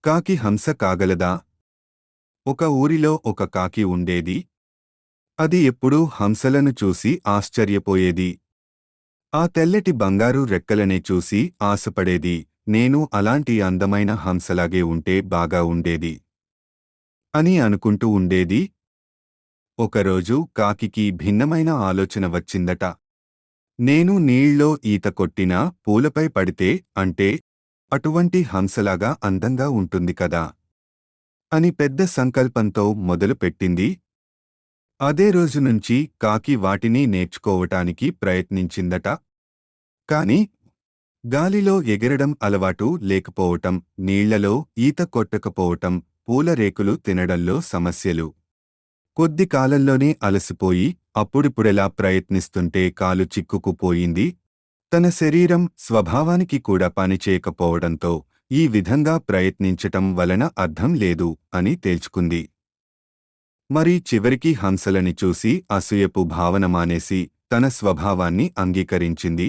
కాకి హంస కాగలదా? ఒక ఊరిలో ఒక కాకి ఉండేది. అది ఎప్పుడూ హంసలను చూసి ఆశ్చర్యపోయేది. ఆ తెల్లటి బంగారు రెక్కలనే చూసి ఆశపడేది. నేను అలాంటి అందమైన హంసలాగే ఉంటే బాగా ఉండేది అని అనుకుంటూ ఉండేది. ఒకరోజు కాకికి భిన్నమైన ఆలోచన వచ్చిందట. నేను నీళ్ళలో ఈత కొట్టినా పూలపై పడితే అంటే అటువంటి హంసలాగా అందంగా ఉంటుంది కదా అని పెద్ద సంకల్పంతో మొదలుపెట్టింది. అదే రోజు నుంచి కాకి వాటిని నేర్చుకోవటానికి ప్రయత్నించిందట. కాని గాలిలో ఎగరడం అలవాటు లేకపోవటం, నీళ్లలో ఈత కొట్టకపోవటం, పూల రేకులు తినడంలో సమస్యలు. కొద్ది కాలంలోనే అలసిపోయి అప్పుడిప్పుడెలా ప్రయత్నిస్తుంటే కాలు చిక్కుకుపోయింది. తన శరీరం స్వభావానికి కూడా పనిచేయకపోవడంతో ఈ విధంగా ప్రయత్నించటం వలన అర్థం లేదు అని తేల్చుకుంది. మరి చివరికి హంసలని చూసి అసూయపు భావన మానేసి తన స్వభావాన్ని అంగీకరించింది.